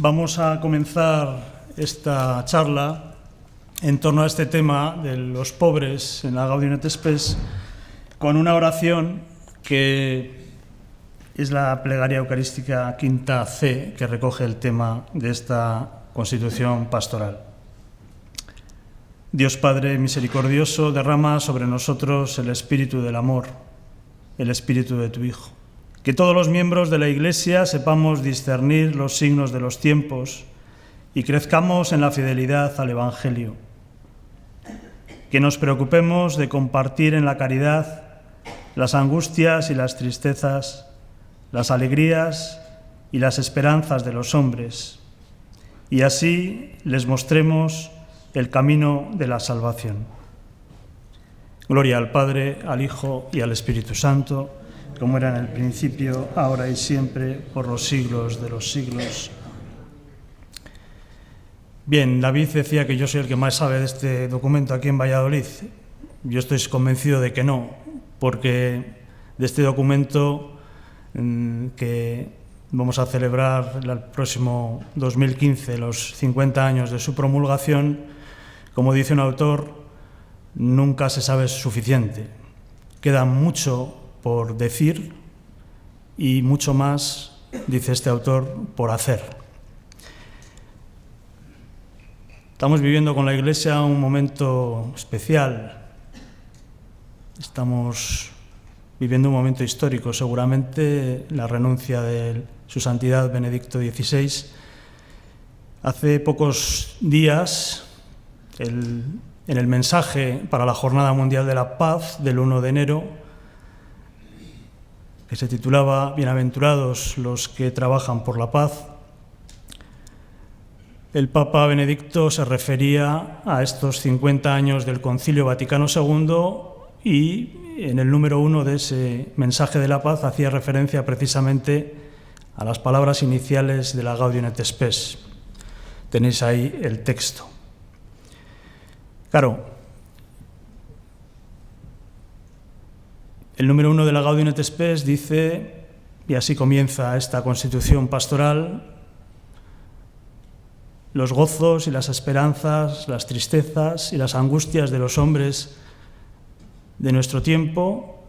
Vamos a comenzar esta charla en torno a este tema de los pobres en la Gaudium et Spes con una oración que es la plegaria eucarística quinta C, que recoge el tema de esta constitución pastoral. Dios Padre misericordioso, derrama sobre nosotros el espíritu del amor, el espíritu de tu Hijo. Que todos los miembros de la Iglesia sepamos discernir los signos de los tiempos y crezcamos en la fidelidad al Evangelio. Que nos preocupemos de compartir en la caridad las angustias y las tristezas, las alegrías y las esperanzas de los hombres, y así les mostremos el camino de la salvación. Gloria al Padre, al Hijo y al Espíritu Santo, como era en el principio, ahora y siempre, por los siglos de los siglos. Bien, David decía que yo soy el que más sabe de este documento aquí en Valladolid. Yo estoy convencido de que no, porque de este documento que vamos a celebrar el próximo 2015, los 50 años de su promulgación, como dice un autor, nunca se sabe suficiente. Queda mucho por decir y mucho más, dice este autor, por hacer. Estamos viviendo con la Iglesia un momento especial. Estamos viviendo un momento histórico, seguramente la renuncia de Su Santidad Benedicto XVI. Hace pocos días, en el mensaje para la Jornada Mundial de la Paz del 1 de enero, que se titulaba Bienaventurados los que trabajan por la paz, el Papa Benedicto se refería a estos 50 años del Concilio Vaticano II y en el número 1 de ese mensaje de la paz hacía referencia precisamente a las palabras iniciales de la Gaudium et Spes. Tenéis ahí el texto. Claro, el número 1 de la Gaudium et Spes dice, y así comienza esta constitución pastoral: los gozos y las esperanzas, las tristezas y las angustias de los hombres de nuestro tiempo,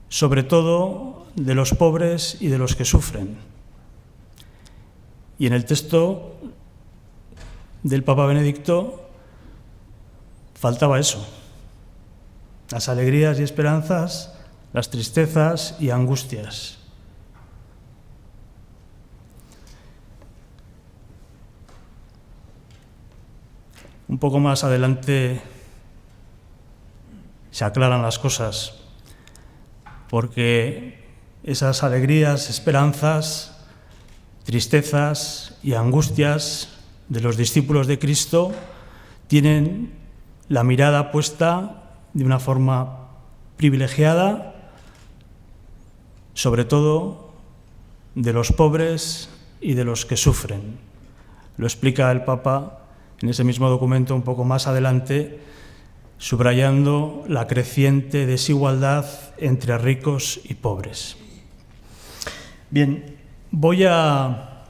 sobre todo de los pobres y de los que sufren. Y en el texto del Papa Benedicto faltaba eso: las alegrías y esperanzas, las tristezas y angustias. Un poco más adelante se aclaran las cosas, porque esas alegrías, esperanzas, tristezas y angustias de los discípulos de Cristo tienen la mirada puesta de una forma privilegiada, sobre todo de los pobres y de los que sufren. Lo explica el Papa en ese mismo documento un poco más adelante, subrayando la creciente desigualdad entre ricos y pobres. Bien, voy a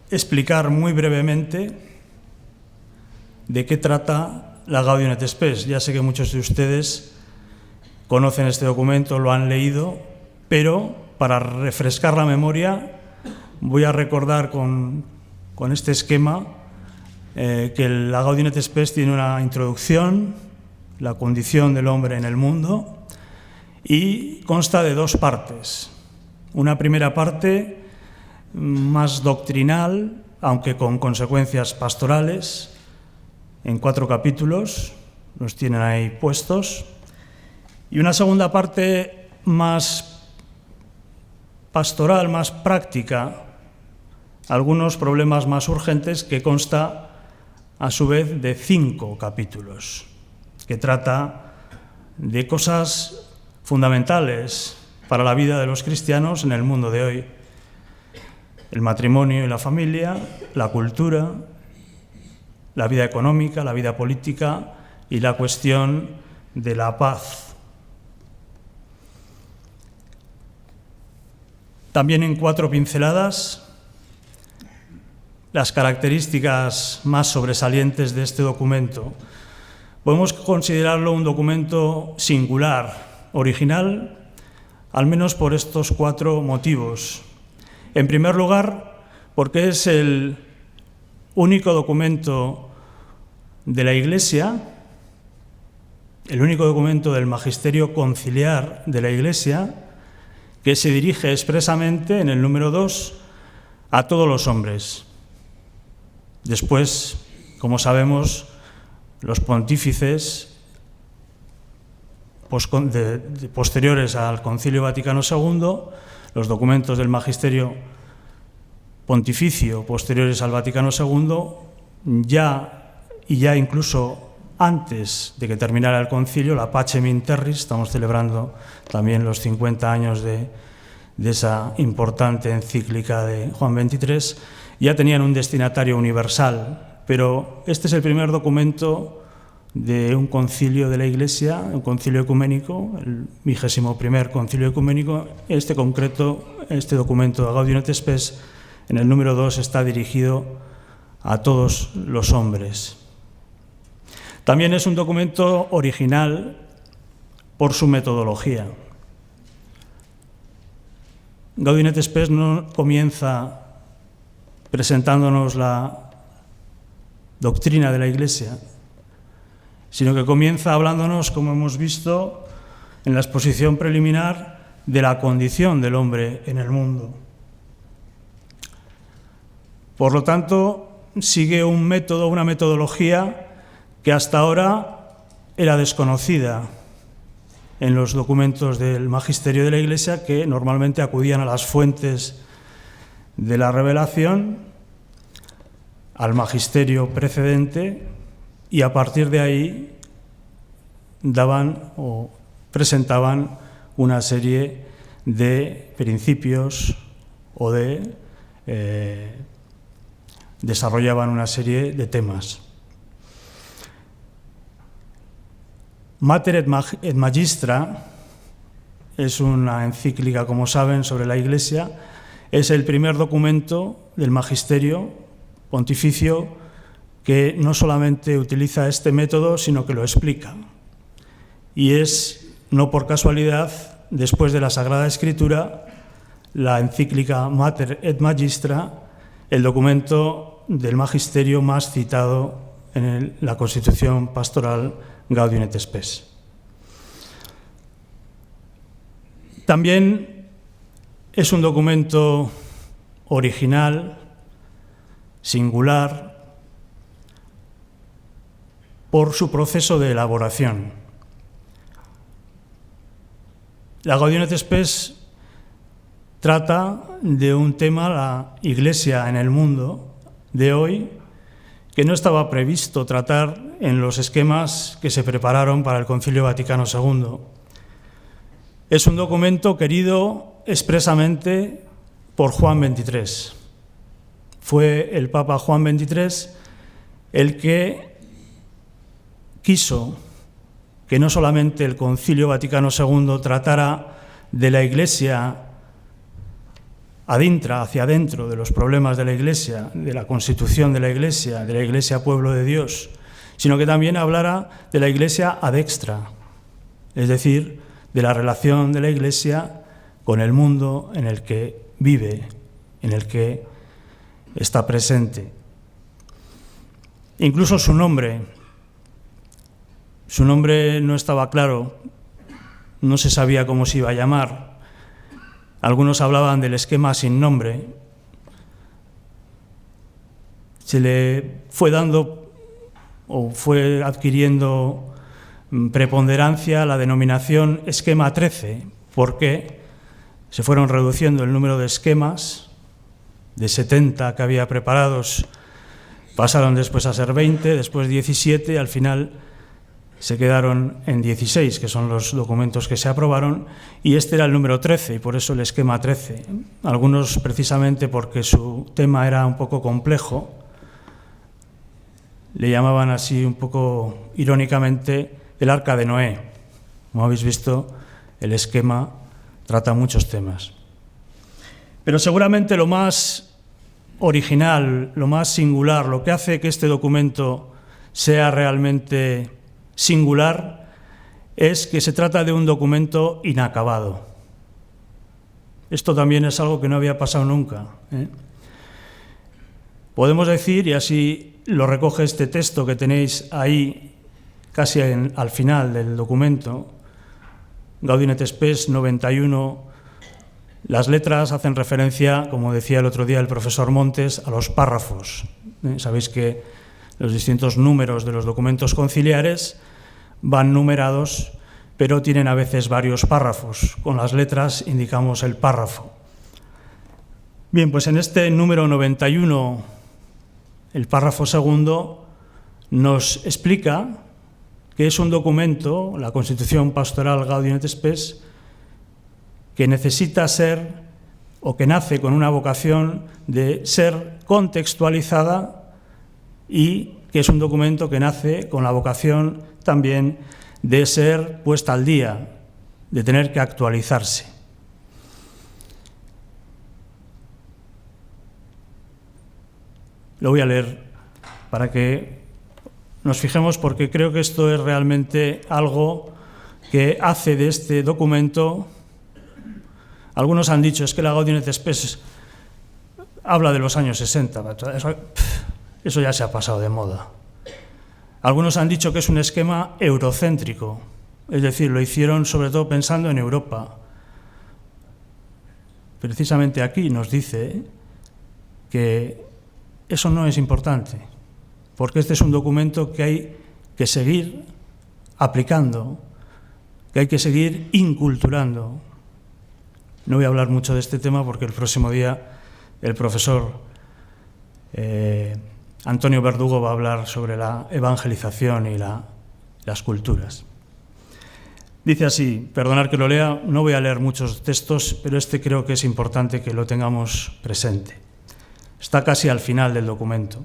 explicar muy brevemente de qué trata la Gaudium et Spes. Ya sé que muchos de ustedes conocen este documento, lo han leído, pero para refrescar la memoria voy a recordar con este esquema que la Gaudium et Spes tiene una introducción, la condición del hombre en el mundo, y consta de dos partes. Una primera parte más doctrinal, aunque con consecuencias pastorales, en 4 capítulos, los tienen ahí puestos, y una segunda parte más pastoral, más práctica, algunos problemas más urgentes, que consta a su vez de 5 capítulos, que trata de cosas fundamentales para la vida de los cristianos en el mundo de hoy: el matrimonio y la familia, la cultura, la vida económica, la vida política y la cuestión de la paz. También en 4 pinceladas las características más sobresalientes de este documento, podemos considerarlo un documento singular, original, al menos por estos 4 motivos. En primer lugar, porque es el único documento de la Iglesia, el único documento del magisterio conciliar de la Iglesia que se dirige expresamente, en el número 2, a todos los hombres. Después, como sabemos, los pontífices posteriores al Concilio Vaticano II, los documentos del magisterio pontificio posteriores al Vaticano II, ya incluso antes de que terminara el concilio, la Pacem in Terris, estamos celebrando también los 50 años de esa importante encíclica de Juan XXIII, ya tenían un destinatario universal, pero este es el primer documento de un concilio de la Iglesia, un concilio ecuménico, el 21º concilio ecuménico. Este documento de Gaudium et Spes, en el número 2, está dirigido a todos los hombres. También es un documento original por su metodología. Gaudium et Spes no comienza presentándonos la doctrina de la Iglesia, sino que comienza hablándonos, como hemos visto en la exposición preliminar, de la condición del hombre en el mundo. Por lo tanto, sigue un método, una metodología que hasta ahora era desconocida en los documentos del magisterio de la Iglesia, que normalmente acudían a las fuentes de la revelación, al magisterio precedente, y a partir de ahí daban o presentaban una serie de principios o desarrollaban una serie de temas. Mater et Magistra es una encíclica, como saben, sobre la Iglesia. Es el primer documento del magisterio pontificio que no solamente utiliza este método, sino que lo explica. Y es, no por casualidad, después de la Sagrada Escritura, la encíclica Mater et Magistra, el documento del magisterio más citado en la Constitución Pastoral Gaudium et Spes. También es un documento original, singular, por su proceso de elaboración. La Gaudium et Spes trata de un tema, la Iglesia en el mundo de hoy, que no estaba previsto tratar en los esquemas que se prepararon para el Concilio Vaticano II. Es un documento querido expresamente por Juan XXIII. Fue el Papa Juan XXIII el que quiso que no solamente el Concilio Vaticano II tratara de la Iglesia hacia adentro, de los problemas de la Iglesia, de la constitución de la Iglesia pueblo de Dios, sino que también hablara de la Iglesia ad extra, es decir, de la relación de la Iglesia con el mundo en el que vive, en el que está presente. Incluso su nombre no estaba claro, no se sabía cómo se iba a llamar. Algunos hablaban del esquema sin nombre. Se le fue dando o fue adquiriendo preponderancia la denominación esquema 13, porque se fueron reduciendo el número de esquemas, de 70 que había preparados, pasaron después a ser 20, después 17, al final se quedaron en 16, que son los documentos que se aprobaron, y este era el número 13, y por eso el esquema 13. Algunos, precisamente porque su tema era un poco complejo, le llamaban así un poco irónicamente el Arca de Noé. Como habéis visto, el esquema trata muchos temas. Pero seguramente lo más original, lo más singular, lo que hace que este documento sea realmente singular, es que se trata de un documento inacabado. Esto también es algo que no había pasado nunca, ¿eh? Podemos decir, y así lo recoge este texto que tenéis ahí casi al final del documento, Gaudium et Spes 91, las letras hacen referencia, como decía el otro día el profesor Montes, a los párrafos. Sabéis que los distintos números de los documentos conciliares van numerados, pero tienen a veces varios párrafos. Con las letras indicamos el párrafo. Bien, pues en este número 91, el párrafo segundo nos explica que es un documento, la Constitución Pastoral Gaudium et Spes, que necesita ser o que nace con una vocación de ser contextualizada y que es un documento que nace con la vocación también de ser puesta al día, de tener que actualizarse. Lo voy a leer para que nos fijemos, porque creo que esto es realmente algo que hace de este documento. Algunos han dicho, es que la Gaudium et Spes habla de los años 60, eso ya se ha pasado de moda. Algunos han dicho que es un esquema eurocéntrico, es decir, lo hicieron sobre todo pensando en Europa. Precisamente aquí nos dice que eso no es importante, porque este es un documento que hay que seguir aplicando, que hay que seguir inculturando. No voy a hablar mucho de este tema porque el próximo día el profesor Antonio Verdugo va a hablar sobre la evangelización y las culturas. Dice así, perdonad que lo lea, no voy a leer muchos textos, pero este creo que es importante que lo tengamos presente. Está casi al final del documento,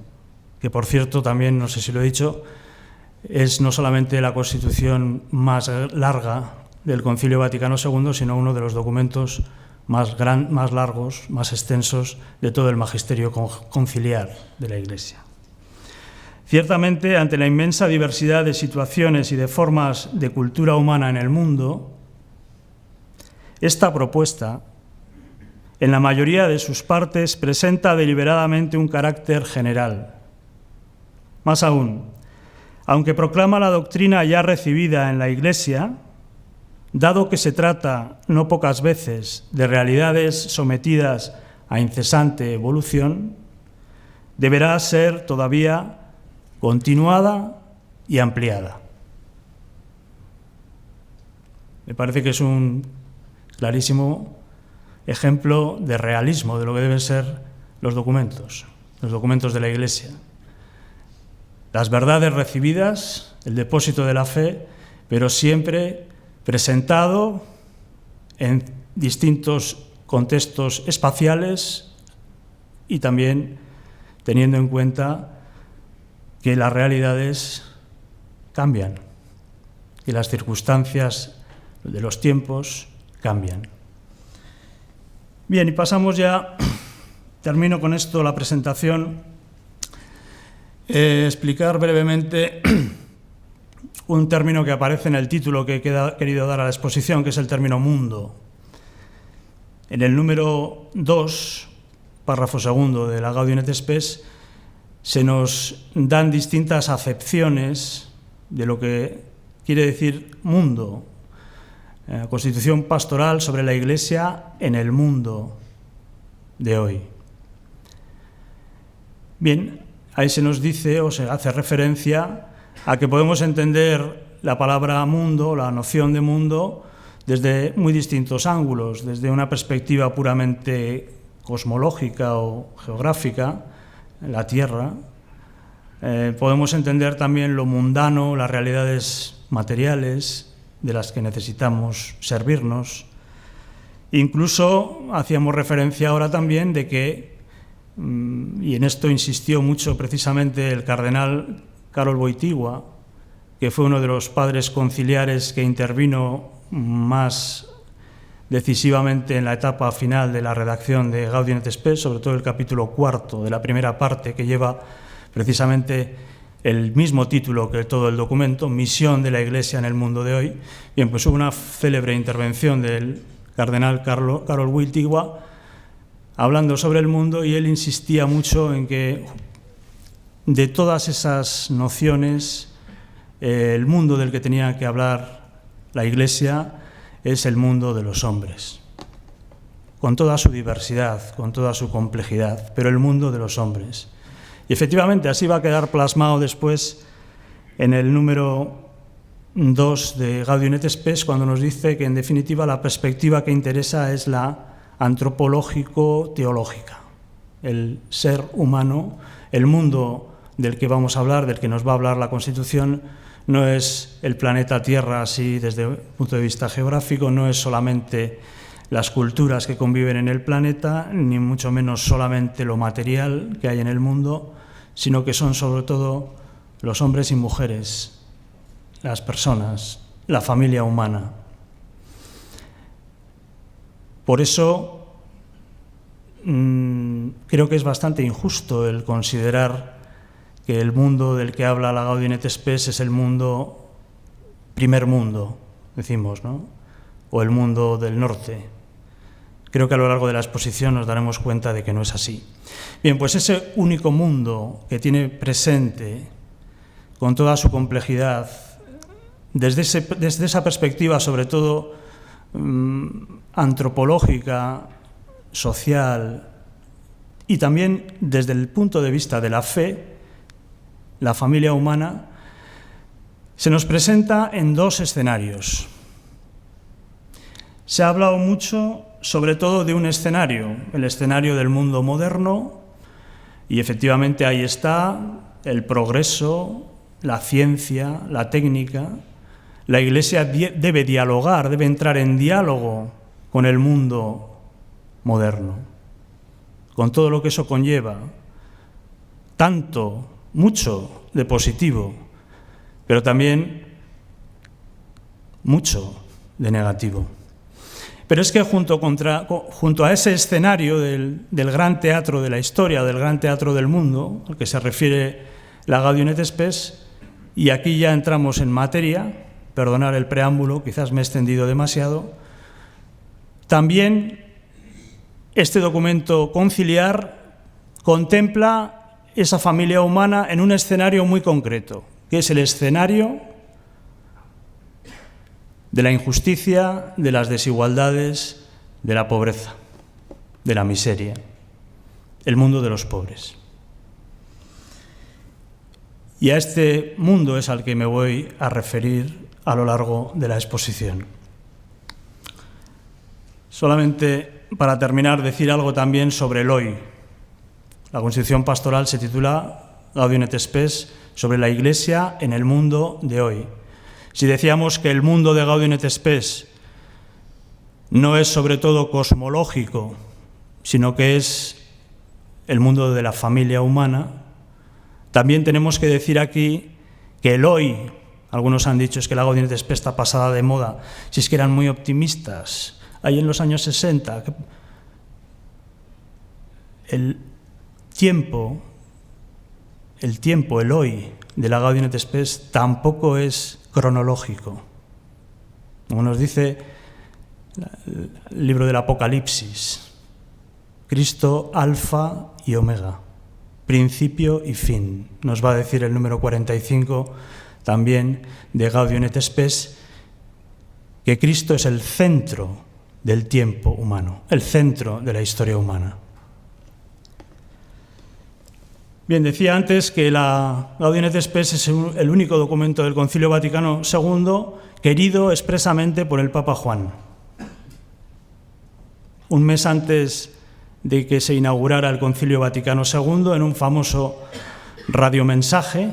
que por cierto también, no sé si lo he dicho, es no solamente la Constitución más larga del Concilio Vaticano II, sino uno de los documentos más largos, más extensos de todo el magisterio conciliar de la Iglesia. Ciertamente, ante la inmensa diversidad de situaciones y de formas de cultura humana en el mundo, esta propuesta, en la mayoría de sus partes, presenta deliberadamente un carácter general. Más aún, aunque proclama la doctrina ya recibida en la Iglesia, dado que se trata no pocas veces de realidades sometidas a incesante evolución, deberá ser todavía continuada y ampliada. Me parece que es un clarísimo ejemplo de realismo de lo que deben ser los documentos de la Iglesia. Las verdades recibidas, el depósito de la fe, pero siempre presentado en distintos contextos espaciales y también teniendo en cuenta que las realidades cambian, que las circunstancias de los tiempos cambian. Bien, y pasamos ya, termino con esto la presentación, explicar brevemente un término que aparece en el título que he querido dar a la exposición, que es el término mundo. En el número 2, párrafo segundo de la Gaudium et Spes, se nos dan distintas acepciones de lo que quiere decir mundo. Constitución pastoral sobre la Iglesia en el mundo de hoy. Bien, ahí se nos dice o se hace referencia a que podemos entender la palabra mundo, la noción de mundo, desde muy distintos ángulos, desde una perspectiva puramente cosmológica o geográfica, la Tierra. Podemos entender también lo mundano, las realidades materiales de las que necesitamos servirnos. Incluso hacíamos referencia ahora también de que, y en esto insistió mucho precisamente el cardenal Karol Wojtyła, que fue uno de los padres conciliares que intervino más decisivamente en la etapa final de la redacción de Gaudium et Spes, sobre todo el capítulo 4 de la primera parte, que lleva precisamente el mismo título que todo el documento, Misión de la Iglesia en el mundo de hoy. Bien, pues hubo una célebre intervención del cardenal Karol Wojtyła hablando sobre el mundo, y él insistía mucho en que de todas esas nociones, el mundo del que tenía que hablar la Iglesia es el mundo de los hombres, con toda su diversidad, con toda su complejidad, pero el mundo de los hombres. Y efectivamente así va a quedar plasmado después en el número 2 de Gaudium et Spes, cuando nos dice que en definitiva la perspectiva que interesa es la antropológico-teológica, el ser humano. El mundo del que vamos a hablar, del que nos va a hablar la Constitución, no es el planeta Tierra así desde el punto de vista geográfico, no es solamente las culturas que conviven en el planeta, ni mucho menos solamente lo material que hay en el mundo, sino que son sobre todo los hombres y mujeres, las personas, la familia humana. Por eso creo que es bastante injusto el considerar que el mundo del que habla la Gaudium et Spes es el mundo, primer mundo, decimos, ¿no? O el mundo del norte. Creo que a lo largo de la exposición nos daremos cuenta de que no es así. Bien, pues ese único mundo que tiene presente, con toda su complejidad, desde esa perspectiva, sobre todo antropológica, social, y también desde el punto de vista de la fe, la familia humana, se nos presenta en dos escenarios. Se ha hablado mucho, sobre todo, de un escenario, el escenario del mundo moderno, y efectivamente ahí está el progreso, la ciencia, la técnica. La Iglesia debe dialogar, debe entrar en diálogo con el mundo moderno, con todo lo que eso conlleva, mucho de positivo, pero también mucho de negativo. Pero es que junto a ese escenario del gran teatro de la historia, del gran teatro del mundo, al que se refiere la Gaudium et Spes, y aquí ya entramos en materia, perdonar el preámbulo, quizás me he extendido demasiado, también este documento conciliar contempla esa familia humana en un escenario muy concreto, que es el escenario de la injusticia, de las desigualdades, de la pobreza, de la miseria, el mundo de los pobres. Y a este mundo es al que me voy a referir a lo largo de la exposición. Solamente para terminar, decir algo también sobre el hoy. La Constitución Pastoral se titula Gaudium et Spes, sobre la Iglesia en el mundo de hoy. Si decíamos que el mundo de Gaudium et Spes no es sobre todo cosmológico, sino que es el mundo de la familia humana, también tenemos que decir aquí que el hoy, algunos han dicho es que la Gaudium et Spes está pasada de moda, si es que eran muy optimistas, ahí en los años 60, el hoy de la Gaudium et Spes tampoco es cronológico. Como nos dice el libro del Apocalipsis, Cristo alfa y omega, principio y fin. Nos va a decir el número 45 también de Gaudium et Spes, que Cristo es el centro del tiempo humano, el centro de la historia humana. Bien, decía antes que la Gaudium et Spes es el único documento del Concilio Vaticano II querido expresamente por el Papa Juan. Un mes antes de que se inaugurara el Concilio Vaticano II, en un famoso radiomensaje,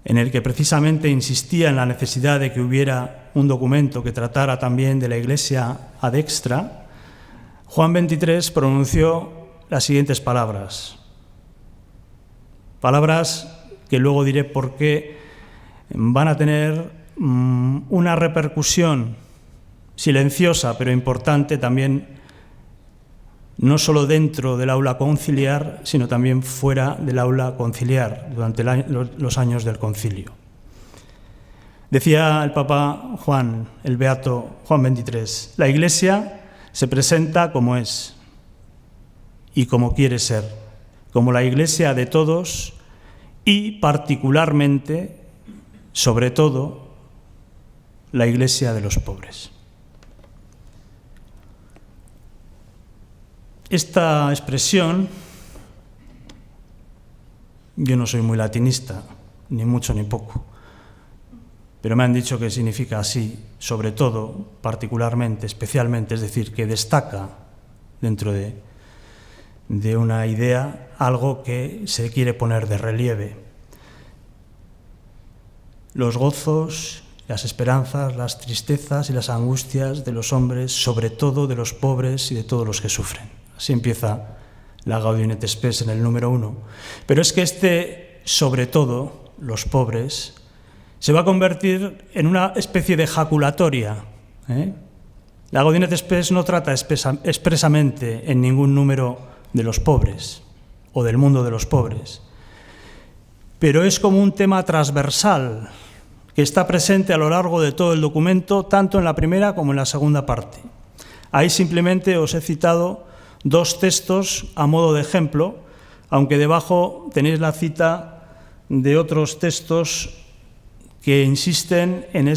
en el que precisamente insistía en la necesidad de que hubiera un documento que tratara también de la Iglesia ad extra, Juan XXIII pronunció las siguientes palabras. Palabras que luego diré por qué van a tener una repercusión silenciosa pero importante también, no solo dentro del aula conciliar, sino también fuera del aula conciliar, durante los años del concilio. Decía el Papa Juan, el Beato Juan XXIII, la Iglesia se presenta como es y como quiere ser, como la Iglesia de todos y particularmente, sobre todo, la Iglesia de los pobres. Esta expresión, yo no soy muy latinista, ni mucho ni poco, pero me han dicho que significa así, sobre todo, particularmente, especialmente, es decir, que destaca dentro de una idea algo que se quiere poner de relieve. Los gozos, las esperanzas, las tristezas y las angustias de los hombres, sobre todo de los pobres y de todos los que sufren. Así empieza la Gaudium et Spes en el número 1. Pero es que sobre todo, los pobres, se va a convertir en una especie de ejaculatoria. La Gaudium et Spes no trata expresamente en ningún número de los pobres o del mundo de los pobres, pero es como un tema transversal que está presente a lo largo de todo el documento, tanto en la primera como en la segunda parte. Ahí simplemente os he citado 2 textos a modo de ejemplo, aunque debajo tenéis la cita de otros textos que insisten en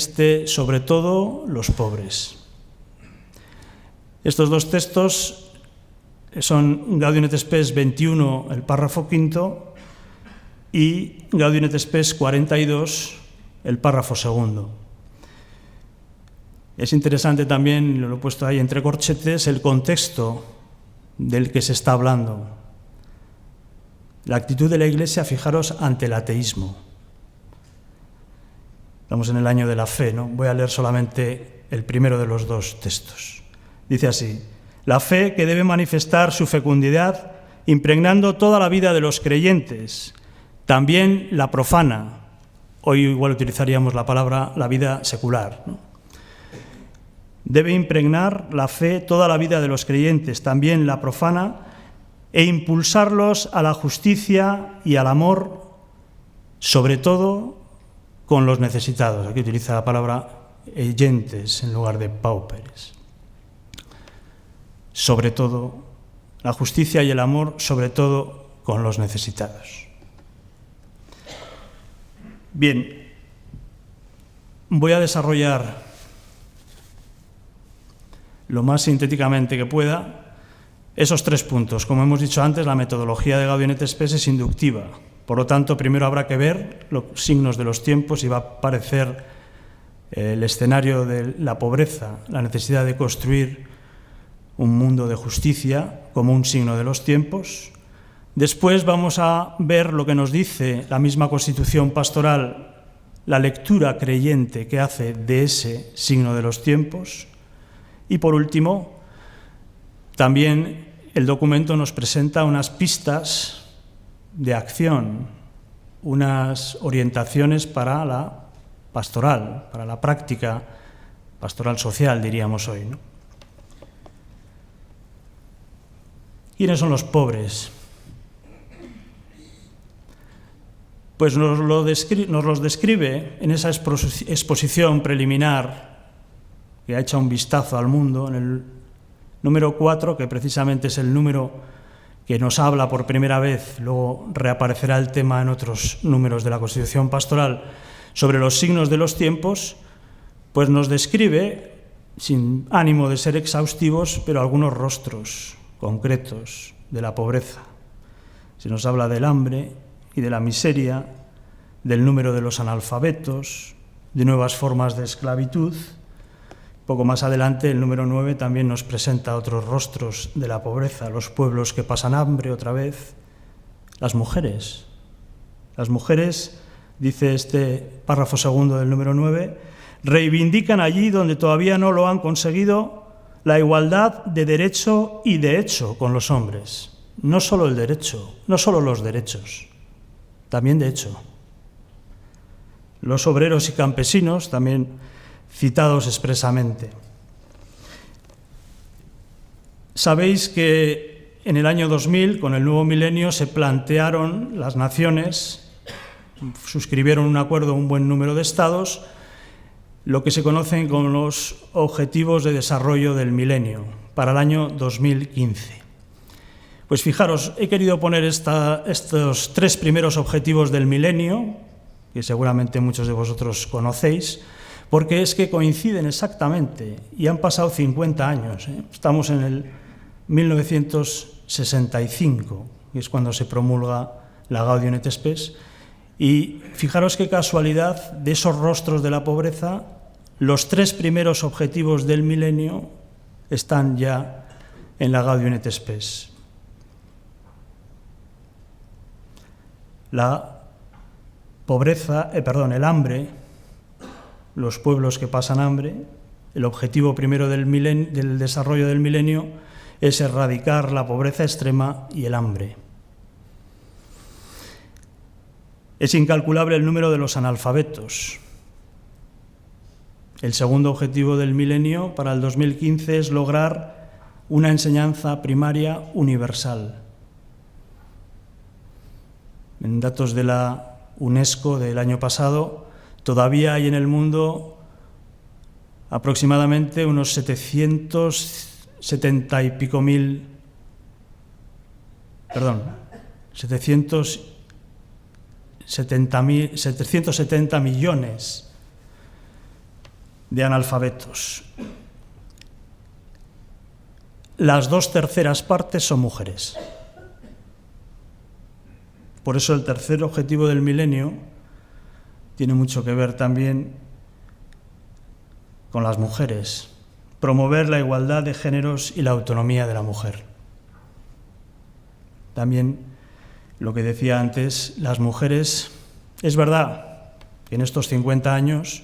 sobre todo, los pobres. Estos 2 textos son Gaudium et Spes 21, el párrafo 5, y Gaudium et Spes 42, el párrafo 2. Es interesante también, lo he puesto ahí entre corchetes, el contexto del que se está hablando. La actitud de la Iglesia, fijaros, ante el ateísmo. Estamos en el año de la fe, ¿no? Voy a leer solamente el primero de los 2 textos. Dice así: la fe que debe manifestar su fecundidad impregnando toda la vida de los creyentes, también la profana. Hoy igual utilizaríamos la palabra la vida secular, ¿no? Debe impregnar la fe toda la vida de los creyentes, también la profana, e impulsarlos a la justicia y al amor, sobre todo con los necesitados. Aquí utiliza la palabra gentes en lugar de pauperes. Sobre todo, la justicia y el amor, sobre todo con los necesitados. Bien, voy a desarrollar lo más sintéticamente que pueda esos 3 puntos. Como hemos dicho antes, la metodología de Gaudium et Spes es inductiva. Por lo tanto, primero habrá que ver los signos de los tiempos y va a aparecer el escenario de la pobreza, la necesidad de construir un mundo de justicia como un signo de los tiempos. Después vamos a ver lo que nos dice la misma Constitución Pastoral, la lectura creyente que hace de ese signo de los tiempos. Y por último, también el documento nos presenta unas pistas de acción, unas orientaciones para la pastoral, para la práctica pastoral social, diríamos hoy, ¿no? ¿Quiénes son los pobres? Pues nos los describe en esa exposición preliminar que ha hecho un vistazo al mundo, en el número 4, que precisamente es el número que nos habla por primera vez, luego reaparecerá el tema en otros números de la Constitución Pastoral, sobre los signos de los tiempos, pues nos describe, sin ánimo de ser exhaustivos, pero algunos rostros concretos de la pobreza. Se nos habla del hambre y de la miseria, del número de los analfabetos, de nuevas formas de esclavitud. Poco más adelante, el número 9 también nos presenta otros rostros de la pobreza, los pueblos que pasan hambre otra vez, las mujeres. Las mujeres, dice este párrafo 2 del número 9, reivindican allí donde todavía no lo han conseguido la igualdad de derecho y de hecho con los hombres. No solo el derecho, no solo los derechos, también de hecho. Los obreros y campesinos, también citados expresamente. Sabéis que en el año 2000, con el nuevo milenio, se plantearon las naciones, suscribieron un acuerdo un buen número de estados, lo que se conocen como los Objetivos de Desarrollo del Milenio para el año 2015. Pues fijaros, he querido poner estos 3 primeros objetivos del milenio, que seguramente muchos de vosotros conocéis, porque es que coinciden exactamente y han pasado 50 años. Estamos en el 1965, que es cuando se promulga la Gaudium et Spes, y fijaros qué casualidad, de esos rostros de la pobreza, los 3 primeros objetivos del milenio están ya en la Gaudium et Spes. La pobreza, el hambre, los pueblos que pasan hambre, el objetivo primero del desarrollo del milenio es erradicar la pobreza extrema y el hambre. Es incalculable el número de los analfabetos. El segundo objetivo del milenio para el 2015 es lograr una enseñanza primaria universal. En datos de la UNESCO del año pasado, todavía hay en el mundo aproximadamente unos 770 millones de analfabetos. Las 2/3 partes son mujeres. Por eso el tercer objetivo del milenio tiene mucho que ver también con las mujeres, promover la igualdad de géneros y la autonomía de la mujer. También lo que decía antes, las mujeres, es verdad que en estos 50 años,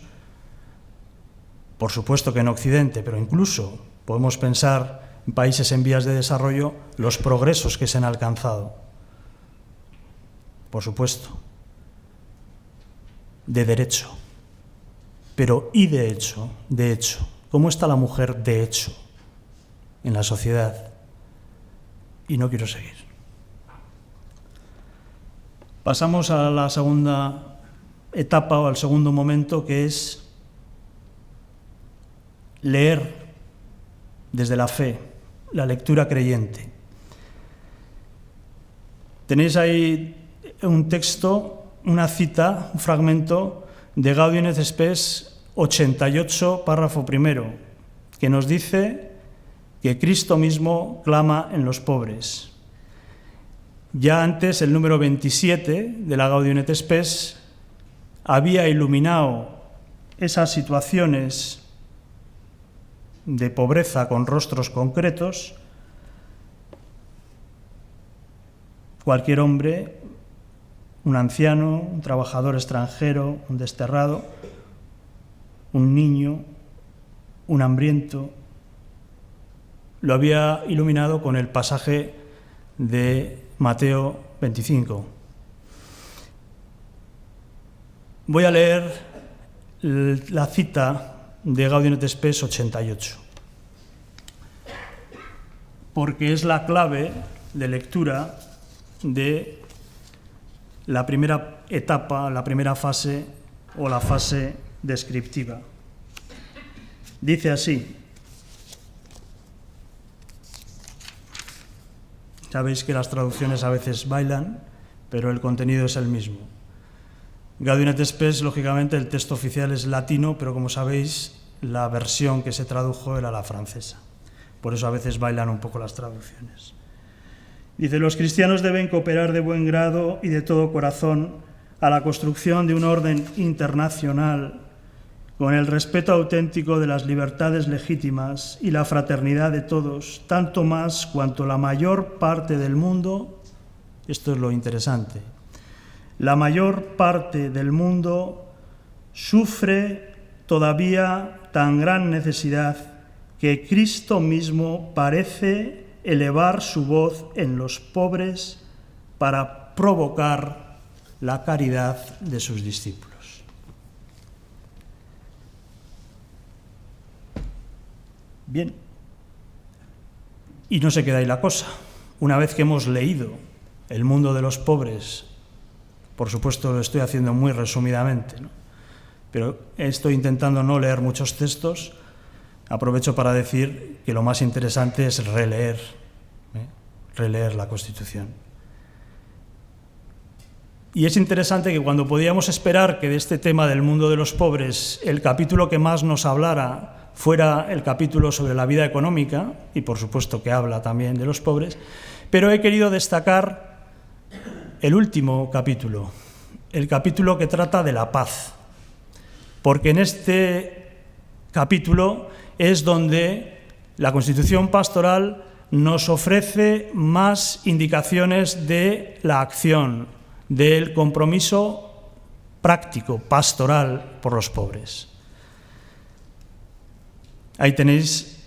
por supuesto que en Occidente, pero incluso podemos pensar en países en vías de desarrollo, los progresos que se han alcanzado. Por supuesto, de derecho, pero ¿y de hecho? De hecho, ¿cómo está la mujer de hecho en la sociedad? Y no quiero seguir. Pasamos a la segunda etapa o al segundo momento, que es leer desde la fe, la lectura creyente. Tenéis ahí un texto, una cita, un fragmento de Gaudium et Spes 88, párrafo primero, que nos dice que Cristo mismo clama en los pobres. Ya antes, el número 27 de la Gaudium et Spes había iluminado esas situaciones de pobreza con rostros concretos. Cualquier hombre, un anciano, un trabajador extranjero, un desterrado, un niño, un hambriento, lo había iluminado con el pasaje de Mateo 25. Voy a leer la cita de Gaudium et Spes 88, porque es la clave de lectura de la primera etapa, la primera fase o la fase descriptiva. Dice así: sabéis que las traducciones a veces bailan, pero el contenido es el mismo. Gaudium et Spes, lógicamente, el texto oficial es latino, pero como sabéis, la versión que se tradujo era la francesa. Por eso a veces bailan un poco las traducciones. Dice: los cristianos deben cooperar de buen grado y de todo corazón a la construcción de un orden internacional con el respeto auténtico de las libertades legítimas y la fraternidad de todos, tanto más cuanto la mayor parte del mundo, esto es lo interesante, la mayor parte del mundo sufre todavía tan gran necesidad que Cristo mismo parece elevar su voz en los pobres para provocar la caridad de sus discípulos. Bien, Y no se queda ahí la cosa. Una vez que hemos leído El mundo de los pobres, por supuesto lo estoy haciendo muy resumidamente, ¿no? Pero estoy intentando no leer muchos textos, aprovecho para decir que lo más interesante es releer la Constitución. Y es interesante que cuando podíamos esperar que de este tema del mundo de los pobres el capítulo que más nos hablara fuera el capítulo sobre la vida económica, y por supuesto que habla también de los pobres, pero he querido destacar el último capítulo, el capítulo que trata de la paz, porque en este capítulo es donde la Constitución Pastoral nos ofrece más indicaciones de la acción, del compromiso práctico, pastoral por los pobres. Ahí tenéis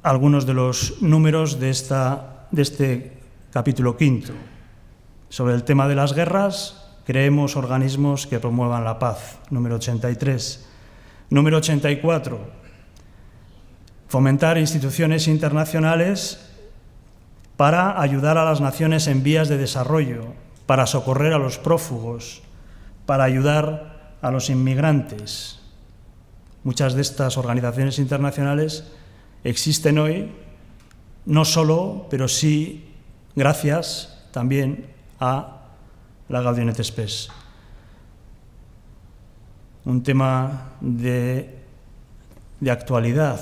algunos de los números de este capítulo quinto. Sobre el tema de las guerras, creemos organismos que promuevan la paz, número 83. Número 84, fomentar instituciones internacionales para ayudar a las naciones en vías de desarrollo, para socorrer a los prófugos, para ayudar a los inmigrantes. Muchas de estas organizaciones internacionales existen hoy, no solo, pero sí gracias también a la Gaudium et Spes. Un tema de actualidad,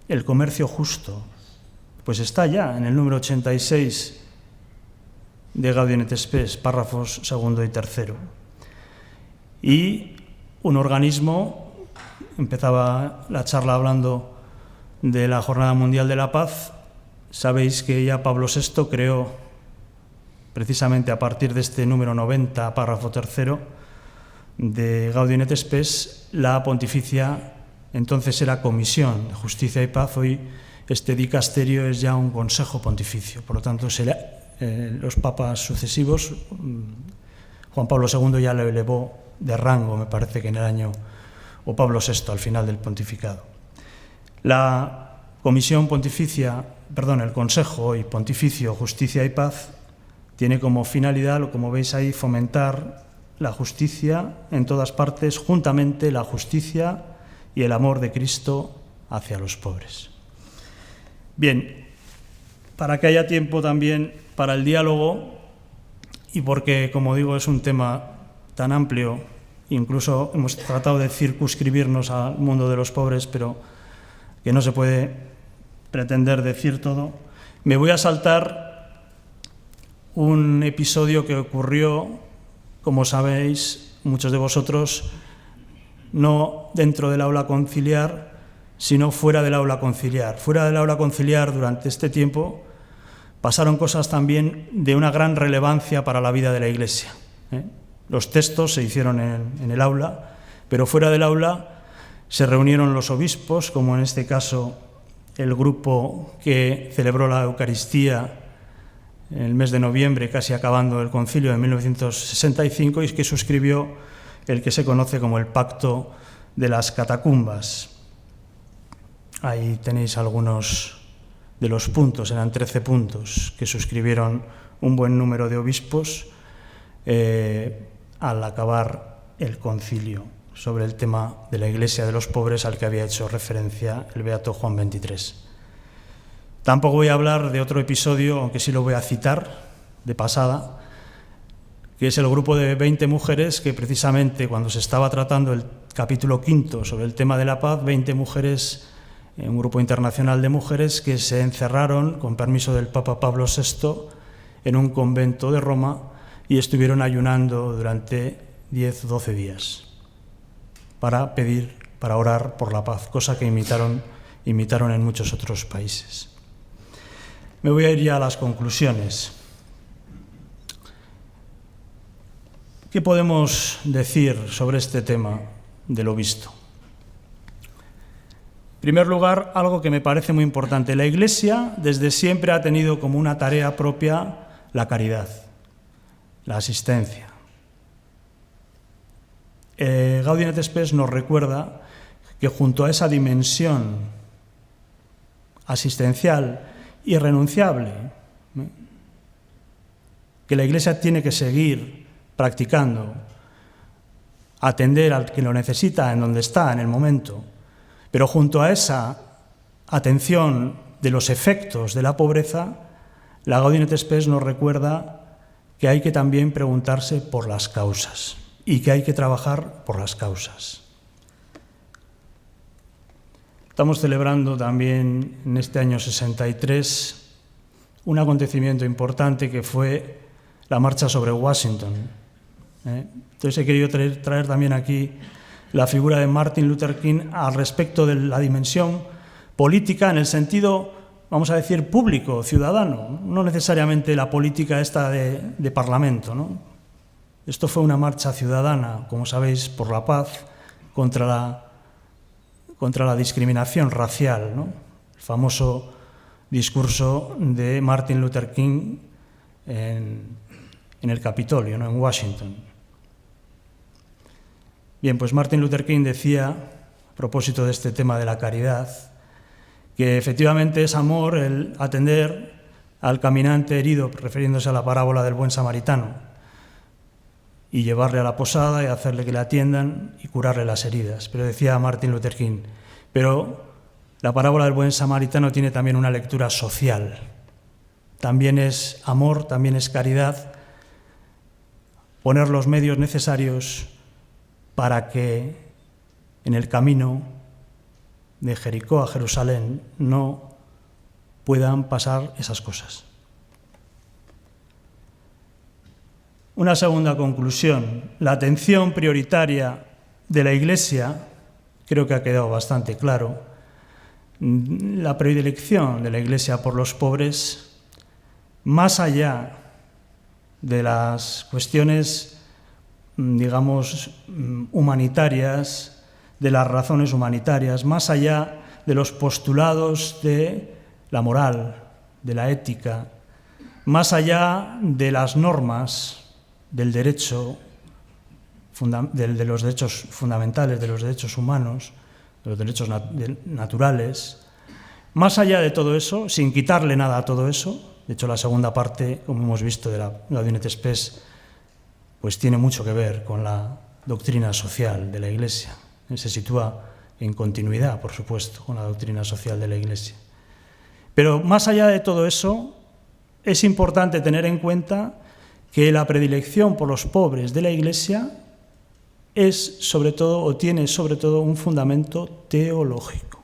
el comercio justo, pues está ya en el número 86 de Gaudium et Spes, párrafos segundo y tercero. Y un organismo, empezaba la charla hablando de la Jornada Mundial de la Paz, sabéis que ya Pablo VI creó, precisamente a partir de este número 90, párrafo tercero, de Gaudium et Spes, la pontificia, entonces era Comisión de Justicia y Paz, hoy este dicasterio es ya un consejo pontificio, por lo tanto los papas sucesivos, Juan Pablo II ya lo elevó de rango, me parece que en el año, o Pablo VI al final del pontificado. La Comisión Pontificia, el Consejo hoy Pontificio, Justicia y Paz, tiene como finalidad, como veis ahí, fomentar la justicia en todas partes, juntamente la justicia y el amor de Cristo hacia los pobres. Bien, para que haya tiempo también para el diálogo y porque, como digo, es un tema tan amplio, incluso hemos tratado de circunscribirnos al mundo de los pobres, pero que no se puede pretender decir todo, me voy a saltar un episodio que ocurrió, como sabéis, muchos de vosotros, no dentro del aula conciliar, sino fuera del aula conciliar. Fuera del aula conciliar, durante este tiempo, pasaron cosas también de una gran relevancia para la vida de la Iglesia. Los textos se hicieron en el aula, pero fuera del aula se reunieron los obispos, como en este caso el grupo que celebró la Eucaristía en el mes de noviembre, casi acabando el concilio de 1965, y que suscribió el que se conoce como el Pacto de las Catacumbas. Ahí tenéis algunos de los puntos, eran 13 puntos que suscribieron un buen número de obispos al acabar el concilio sobre el tema de la Iglesia de los pobres al que había hecho referencia el beato Juan XXIII. Tampoco voy a hablar de otro episodio, aunque sí lo voy a citar de pasada, que es el grupo de 20 mujeres que precisamente cuando se estaba tratando el capítulo quinto sobre el tema de la paz, 20 mujeres, un grupo internacional de mujeres que se encerraron, con permiso del Papa Pablo VI, en un convento de Roma y estuvieron ayunando durante 10-12 días para pedir, para orar por la paz, cosa que imitaron en muchos otros países. Me voy a ir ya a las conclusiones. ¿Qué podemos decir sobre este tema de lo visto? En primer lugar, algo que me parece muy importante. La Iglesia desde siempre ha tenido como una tarea propia la caridad, la asistencia. Gaudium et Spes nos recuerda que junto a esa dimensión asistencial irrenunciable, que la Iglesia tiene que seguir practicando, atender al que lo necesita en donde está, en el momento, pero junto a esa atención de los efectos de la pobreza, la Gaudium et Spes nos recuerda que hay que también preguntarse por las causas y que hay que trabajar por las causas. Estamos celebrando también en este año 63 un acontecimiento importante que fue la marcha sobre Washington. Entonces he querido traer también aquí la figura de Martin Luther King al respecto de la dimensión política en el sentido, vamos a decir, público, ciudadano, no necesariamente la política esta de parlamento, ¿no? Esto fue una marcha ciudadana, como sabéis, por la paz, contra la discriminación racial, ¿no? El famoso discurso de Martin Luther King en el Capitolio, ¿no? En Washington. Bien, pues Martin Luther King decía, a propósito de este tema de la caridad, que efectivamente es amor el atender al caminante herido, refiriéndose a la parábola del buen samaritano, y llevarle a la posada y hacerle que le atiendan y curarle las heridas. Pero decía Martin Luther King, pero la parábola del buen samaritano tiene también una lectura social. También es amor, también es caridad, poner los medios necesarios para que en el camino de Jericó a Jerusalén no puedan pasar esas cosas. Una segunda conclusión, la atención prioritaria de la Iglesia, creo que ha quedado bastante claro, la predilección de la Iglesia por los pobres, más allá de las cuestiones, digamos, humanitarias, de las razones humanitarias, más allá de los postulados de la moral, de la ética, más allá de las normas del derecho, de los derechos fundamentales, de los derechos humanos, de los derechos naturales, más allá de todo eso, sin quitarle nada a todo eso. De hecho, la segunda parte, como hemos visto, de la Gaudium et Spes, pues tiene mucho que ver con la doctrina social de la Iglesia. Se sitúa en continuidad, por supuesto, con la doctrina social de la Iglesia. Pero más allá de todo eso, es importante tener en cuenta que la predilección por los pobres de la Iglesia es sobre todo, o tiene sobre todo, un fundamento teológico.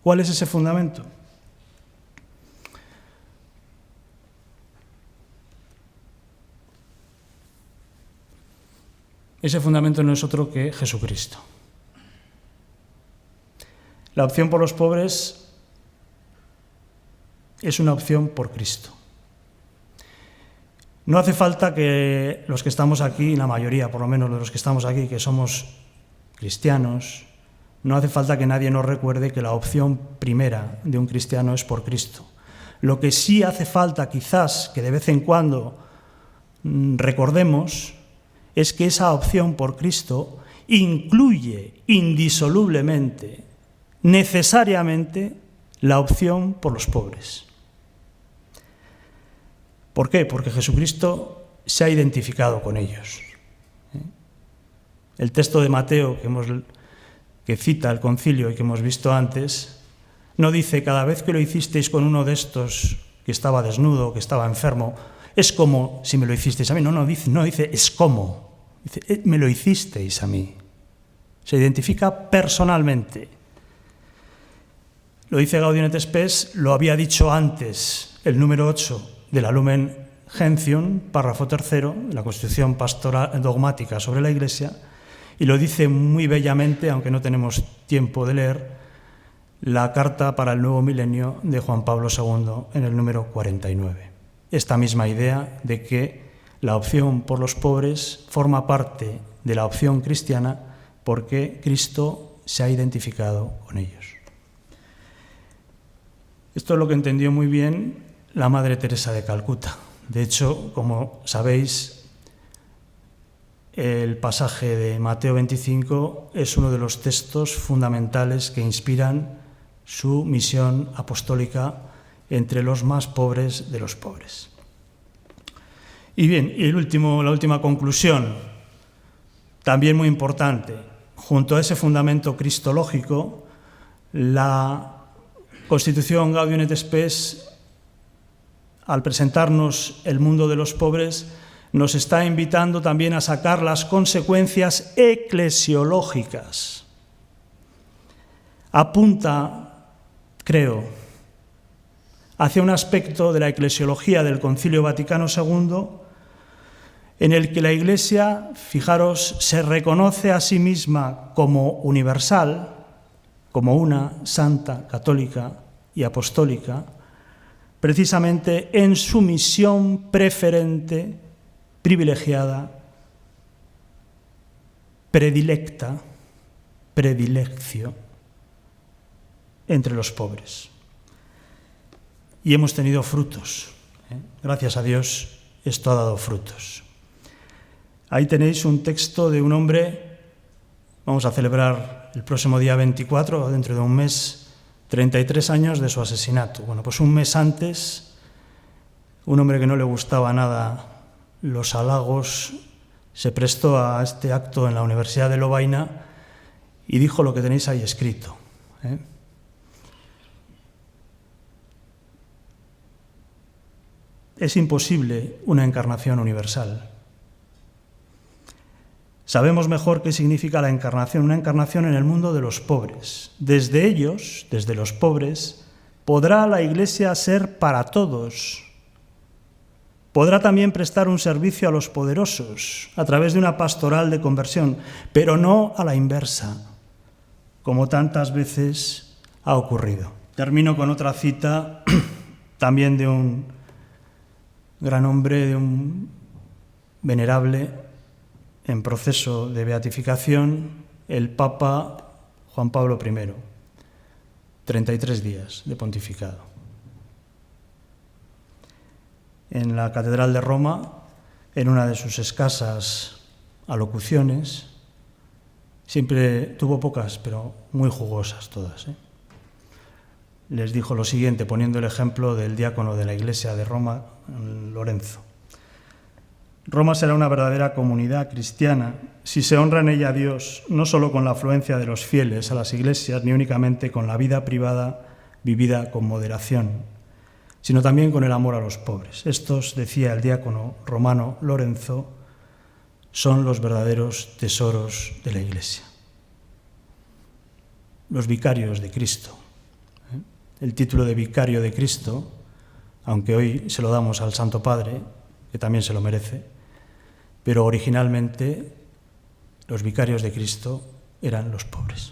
¿Cuál es ese fundamento? Ese fundamento no es otro que Jesucristo. La opción por los pobres es una opción por Cristo. No hace falta que los que estamos aquí, la mayoría por lo menos de los que estamos aquí, que somos cristianos, no hace falta que nadie nos recuerde que la opción primera de un cristiano es por Cristo. Lo que sí hace falta quizás que de vez en cuando recordemos es que esa opción por Cristo incluye indisolublemente, necesariamente, la opción por los pobres. ¿Por qué? Porque Jesucristo se ha identificado con ellos. El texto de Mateo que cita el concilio y que hemos visto antes, no dice cada vez que lo hicisteis con uno de estos que estaba desnudo, que estaba enfermo, es como si me lo hicisteis a mí. No dice es como. Dice, me lo hicisteis a mí. Se identifica personalmente. Lo dice Gaudium et Spes, lo había dicho antes el número 8 de la Lumen Gentium, párrafo 3, la Constitución Pastoral Dogmática sobre la Iglesia, y lo dice muy bellamente, aunque no tenemos tiempo de leer, la Carta para el Nuevo Milenio de Juan Pablo II en el número 49. Esta misma idea de que la opción por los pobres forma parte de la opción cristiana porque Cristo se ha identificado con ellos. Esto es lo que entendió muy bien la Madre Teresa de Calcuta. De hecho, como sabéis, el pasaje de Mateo 25 es uno de los textos fundamentales que inspiran su misión apostólica entre los más pobres de los pobres. Y bien, y la última conclusión, también muy importante, junto a ese fundamento cristológico, la Constitución Gaudium et Spes, al presentarnos el mundo de los pobres, nos está invitando también a sacar las consecuencias eclesiológicas. Apunta, creo, hacia un aspecto de la eclesiología del Concilio Vaticano II en el que la Iglesia, fijaros, se reconoce a sí misma como universal, como una santa, católica y apostólica, precisamente en su misión preferente, privilegiada, predilecta, predileccio, entre los pobres. Y hemos tenido frutos. Gracias a Dios, esto ha dado frutos. Ahí tenéis un texto de un hombre, vamos a celebrar el próximo día 24, dentro de un mes, 33 años de su asesinato. Bueno, pues un mes antes, un hombre que no le gustaba nada los halagos, se prestó a este acto en la Universidad de Lovaina y dijo lo que tenéis ahí escrito. Es imposible una encarnación universal. Sabemos mejor qué significa la encarnación, una encarnación en el mundo de los pobres. Desde ellos, desde los pobres, podrá la Iglesia ser para todos. Podrá también prestar un servicio a los poderosos a través de una pastoral de conversión, pero no a la inversa, como tantas veces ha ocurrido. Termino con otra cita también de un gran hombre, de un venerable en proceso de beatificación, el Papa Juan Pablo I, 33 días de pontificado. En la Catedral de Roma, en una de sus escasas alocuciones, siempre tuvo pocas, pero muy jugosas todas, les dijo lo siguiente, poniendo el ejemplo del diácono de la Iglesia de Roma, Lorenzo. Roma será una verdadera comunidad cristiana si se honra en ella a Dios, no solo con la afluencia de los fieles a las iglesias, ni únicamente con la vida privada vivida con moderación, sino también con el amor a los pobres. Estos, decía el diácono romano Lorenzo, son los verdaderos tesoros de la Iglesia. Los vicarios de Cristo. El título de vicario de Cristo, aunque hoy se lo damos al Santo Padre, que también se lo merece, pero originalmente los vicarios de Cristo eran los pobres.